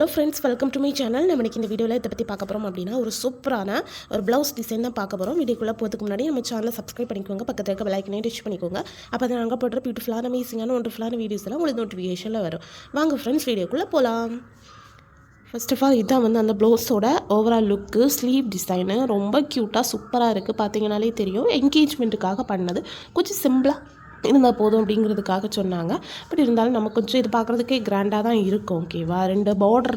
Hello friends, welcome to my channel. நம்ம இன்றைக்கி இந்த வீடியோவில் இதை பற்றி பார்க்க போகிறோம் அப்படின்னா ஒரு சூப்பரான ஒரு ப்ளவுஸ் டிசைன் தான் பார்க்க போகிறோம். வீடியோக்குள்ளே போகிறதுக்கு முன்னாடி நம்ம சேனலை சப்ஸ்கிரைப் பண்ணிக்கோங்க, பக்கத்தில் இருக்க பெல் ஐக்கனை டச் பண்ணிக்கோங்க. அப்போ தான் நாங்கள் போடுற பியூட்டிஃபுல்லான அமேசிங்கான ஒண்டர்ஃபுல்லான வீடியோஸ் எல்லாம் உங்களுக்கு நோட்டிஃபிகேஷனில் வரும். வாங்க ஃப்ரெண்ட்ஸ், வீடியோக்குள்ளே போகலாம். ஃபர்ஸ்ட் ஆஃப் ஆல் இதுதான் வந்து அந்த ப்ளவுஸோட ஓவரால் லுக்கு. ஸ்லீவ் டிசைனு ரொம்ப க்யூட்டாக சூப்பராக இருக்குது. பார்த்தீங்கனாலே தெரியும், என்கேஜ்மெண்ட்டுக்காக பண்ணது. கொஞ்சம் சிம்பிளாக இருந்தால் போதும் அப்படிங்கிறதுக்காக சொன்னாங்க. பட் இருந்தாலும் நம்ம கொஞ்சம் இது பார்க்குறதுக்கே கிராண்டாக தான் இருக்கும். ஓகேவா, ரெண்டு பார்டர்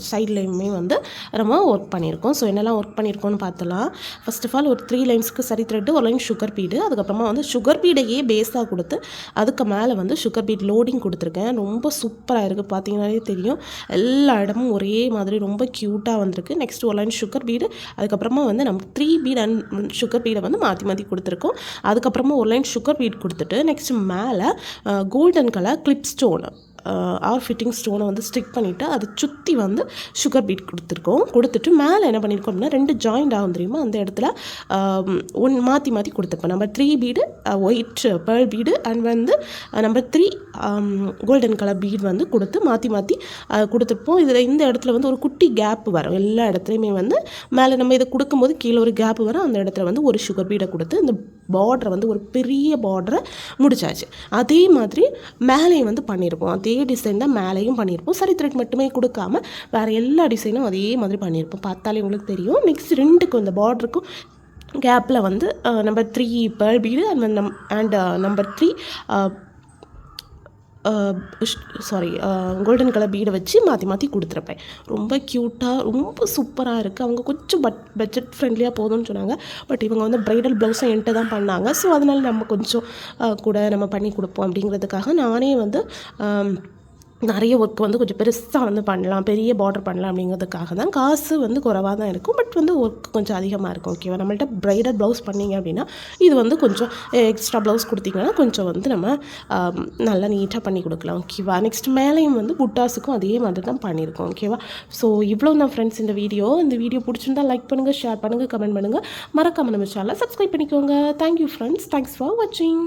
சைட்லேயுமே வந்து நம்ம ஒர்க் பண்ணியிருக்கோம். ஸோ என்னெல்லாம் ஒர்க் பண்ணியிருக்கோன்னு பார்த்தலாம். ஃபர்ஸ்ட் ஆஃப் ஆல் ஒரு 3 லைன்ஸ்க்கு சரி த்ரெட்டு, ஒரு லைன் சுகர் பீடு, அதுக்கப்புறமா வந்து சுகர் பீடையே பேஸாக கொடுத்து அதுக்கு மேலே வந்து சுகர் பீட் லோடிங் கொடுத்துருக்கேன். ரொம்ப சூப்பராக இருக்குது. பார்த்தீங்கன்னாலே தெரியும், எல்லா இடமும் ஒரே மாதிரி ரொம்ப க்யூட்டாக வந்திருக்கு. நெக்ஸ்ட் ஒரு லைன் சுகர் பீடு, அதுக்கப்புறமா வந்து நம்ம 3 பீட் அண்ட் சுகர் பீடை வந்து மாற்றி மாற்றி கொடுத்துருக்கோம். அதுக்கப்புறமா ஒரு லைன் சுகர் பீட் கொடுத்துட்டு நெக்ஸ்ட் மேலே golden colour clip stone or fitting ஸ்டோனை வந்து ஸ்டிக் பண்ணிவிட்டு அதை சுற்றி வந்து சுகர் பீட் கொடுத்துட்டு மேலே என்ன பண்ணியிருக்கோம் அப்படின்னா 2 ஜாயிண்ட் ஆகும் தெரியுமா, அந்த இடத்துல மாற்றி மாற்றி கொடுத்துருப்போம். Number 3 bead white pearl bead and வந்து நம்பர் 3 கோல்டன் கலர் பீட் வந்து கொடுத்து மாற்றி மாற்றி கொடுத்துருப்போம். இதில் இந்த இடத்துல வந்து ஒரு குட்டி கேப் வரும். எல்லா இடத்துலையுமே வந்து மேலே நம்ம இதை கொடுக்கும்போது கீழே ஒரு கேப் வரும். அந்த இடத்துல வந்து ஒரு சுகர் பீடை கொடுத்து இந்த பார்டரை வந்து ஒரு பெரிய பார்டரை முடிச்சாச்சு. அதே மாதிரி மேலேயும் வந்து பண்ணியிருப்போம். அதே டிசைன் தான் மேலேயும் பண்ணியிருப்போம். சரி த்ரெட் மட்டுமே கொடுக்காம வேறு எல்லா டிசைனும் அதே மாதிரி பண்ணியிருப்போம். பார்த்தாலே உங்களுக்கு தெரியும். நெக்ஸ்ட் 2க்கும் இந்த பார்டருக்கும் கேப்பில் வந்து number 3 pearl bead and number 3 golden colour பீடை வச்சு மாற்றி மாற்றி கொடுத்துருப்பேன். ரொம்ப க்யூட்டாக ரொம்ப சூப்பராக இருக்குது. அவங்க கொஞ்சம் பட்ஜெட் ஃப்ரெண்ட்லியாக போதும்னு சொன்னாங்க. பட் இவங்க வந்து ப்ரைடல் ப்ளவுஸும் என்கிட்ட தான் பண்ணாங்க. ஸோ அதனால் நம்ம கொஞ்சம் கூட நம்ம பண்ணி கொடுப்போம் அப்படிங்கிறதுக்காக நானே வந்து நிறைய ஒர்க் வந்து கொஞ்சம் பெருசாக வந்து பண்ணலாம், பெரிய பார்டர் பண்ணலாம் அப்படிங்கிறதுக்காக தான். காசு வந்து குறைவாக தான் இருக்கும், பட் வந்து ஒர்க் கொஞ்சம் அதிகமாக இருக்கும். ஓகேவா, நம்மள்ட்ட ப்ரைடல் ப்ளவுஸ் பண்ணிங்க அப்படின்னா இது வந்து கொஞ்சம் எக்ஸ்ட்ரா ப்ளவுஸ் கொடுத்திங்கன்னா கொஞ்சம் வந்து நம்ம நல்லா நீட்டாக பண்ணி கொடுக்கலாம். ஓகேவா, நெக்ஸ்ட் மேலேயும் வந்து புட்டாஸுக்கும் அதே மாதிரி தான் பண்ணியிருக்கோம். ஓகேவா, ஸோ இவ்வளோ தான் ஃப்ரெண்ட்ஸ் இந்த வீடியோ பிடிச்சிருந்தா லைக் பண்ணுங்கள், ஷேர் பண்ணுங்கள், கமெண்ட் பண்ணுங்கள், மறக்காமல் நம்ம சேனலை சப்ஸ்கிரைப் பண்ணிக்கோங்க. தேங்க்யூ ஃப்ரெண்ட்ஸ், தேங்க்ஸ் ஃபார் வாட்சிங்.